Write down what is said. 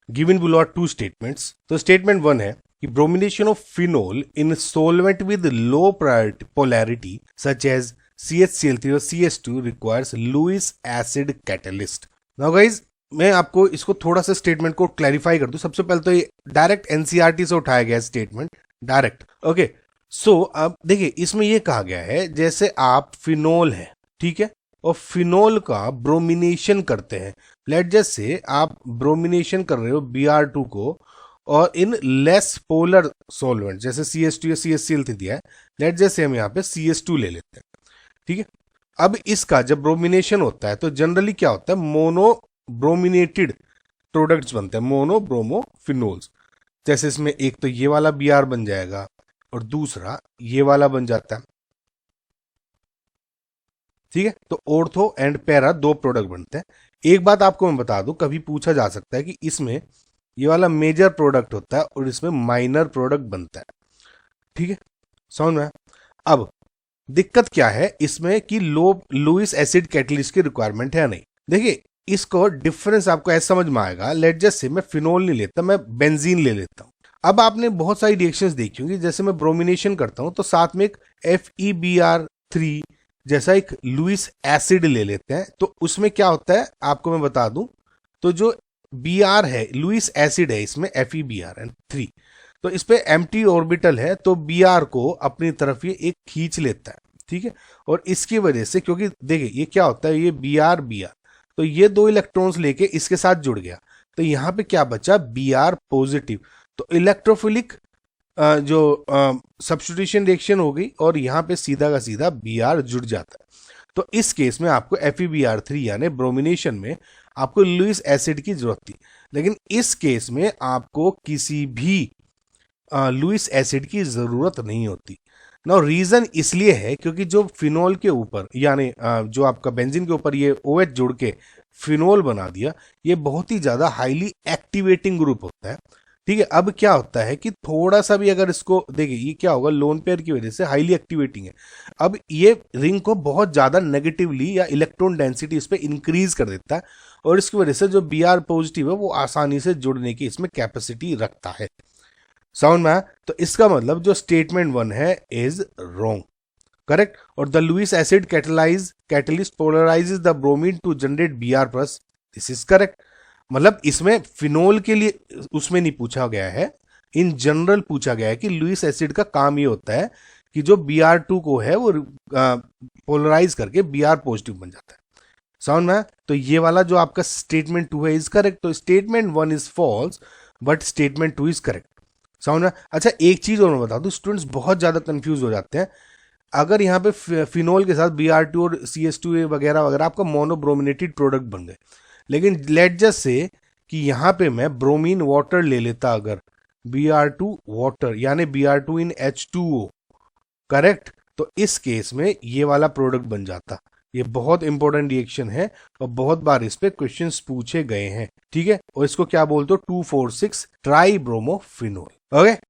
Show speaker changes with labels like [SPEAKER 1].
[SPEAKER 1] Given below are two statements. तो statement 1 है कि bromination of phenol in solvent with low polarity such as CH3 और CS2 requires Lewis acid catalyst. Now guys, मैं आपको इसको थोड़ा सा स्टेटमेंट को क्लैरिफाई कर दूं। सबसे पहले तो ये डायरेक्ट NCERT से उठाया गया स्टेटमेंट, डायरेक्ट। ओके, सो अब देखिए, इसमें ये कहा गया है जैसे आप फिनोल है, ठीक है, और फिनोल का ब्रोमिनेशन करते हैं। लेट जस्ट से आप ब्रोमिनेशन कर रहे हो Br2 को, और इन लेस पोलर सॉल्वेंट जैसे CS2 या CHCl दिया है, लेट जस्ट से हम यहाँ पे CS2 ले लेते हैं, ठीक है। अब इसका जब ब्रोमिनेशन होता है तो जनरली क्या होता है, मोनो ब्रोमिनेटेड प्रोडक्ट्स बनते हैं, मोनो ब्रोमोफिनोल्स। जैसे इसमें एक तो ये वाला Br बन जाएगा और दूसरा ये वाला बन जाता है, ठीक है। तो ऑर्थो एंड पैरा दो प्रोडक्ट बनते हैं। एक बात आपको मैं बता दूं, कभी पूछा जा सकता है कि इसमें ये वाला मेजर प्रोडक्ट होता है और इसमें माइनर प्रोडक्ट बनता है, ठीक है, समझ में। अब दिक्कत क्या है इसमें कि लुईस एसिड कैटलिस्ट की रिक्वायरमेंट है नहीं। देखिए, इसको डिफरेंस आपको ऐसा समझ में आएगा। लेट जस्ट से मैं फिनोल नहीं लेता, मैं बेंजीन ले लेता हूं। अब आपने बहुत सारी रिएक्शंस देखी होंगी, जैसे मैं ब्रोमिनेशन करता हूं तो साथ में एक FeBr3 जैसा एक लुईस एसिड ले लेते हैं। तो उसमें क्या होता है आपको मैं बता दूं, तो जो Br है, लुईस एसिड है, इसमें FeBr3, तो इस पे एम्प्टी ऑर्बिटल है, तो Br को अपनी तरफ ये एक खींच लेता है, ठीक है। और इसकी वजह से, क्योंकि देखिए ये क्या होता है, ये Br, तो ये दो इलेक्ट्रॉन्स लेके इसके साथ जुड़ गया, तो यहाँ पे क्या बचा, Br पॉजिटिव। तो इलेक्ट्रोफिलिक जो सब्स्टिट्यूशन रिएक्शन हो गई और यहाँ पे सीधा का सीधा Br जुड़ जाता है। तो इस केस में आपको FeBr3 यानी ब्रोमिनेशन में आपको लुईस एसिड की जरूरत थी, लेकिन इस केस में आपको किसी भी लुईस एसिड की जरूरत नहीं होती। नाउ रीजन इसलिए है क्योंकि जो फिनोल के ऊपर यानी जो आपका बेंजीन के ऊपर ये OH जुड़ के फिनोल बना दिया, ये बहुत ही ज्यादा हाईली एक्टिवेटिंग ग्रुप होता है, ठीक है। अब क्या होता है कि थोड़ा सा भी अगर इसको देखिए, ये क्या होगा, लोन पेयर की वजह से हाईली एक्टिवेटिंग है। अब ये रिंग को बहुत ज्यादा नेगेटिवली या इलेक्ट्रॉन डेंसिटी इस पे इंक्रीज कर देता है, और इसकी वजह से जो Br पॉजिटिव है वो आसानी से जुड़ने की इसमें कैपेसिटी रखता है। साउंड में, तो इसका मतलब जो स्टेटमेंट 1 है इज रॉन्ग, करेक्ट। और the Lewis acid catalyst polarizes the bromine to generate Br+, this is correct. मतलब इसमें फिनोल के लिए उसमें नहीं पूछा गया है, इन जनरल पूछा गया है कि लुईस एसिड का काम ये होता है कि जो Br2 को है वो पोलराइज करके Br पॉजिटिव बन जाता है, साउंड में। तो ये वाला जो आपका स्टेटमेंट 2 है इज करेक्ट। तो statement 1 is false but statement 2 is correct, sound में। अच्छा, एक चीज और मैं बता दूं, स्टूडेंट्स बहुत ज्यादा कंफ्यूज हो जाते हैं। अगर यहाँ पे फिनोल के साथ Br2 और CS2 वगैरह वगैरह आपका मोनोब्रोमिनेटेड प्रोडक्ट बन गए, लेकिन लेट जस्ट से कि यहाँ पे मैं ब्रोमीन वाटर ले लेता, अगर Br2 वाटर यानी Br2 in H2O, करेक्ट, तो इस केस में ये वाला प्रोडक्ट बन जाता। ये बहुत इंपॉर्टेंट रिएक्शन है और बहुत बार इस पे क्वेश्चंस पूछे गए हैं, ठीक है। और इसको क्या बोलते हो, 2,4,6 ट्राई ब्रोमोफिनोल, ओके।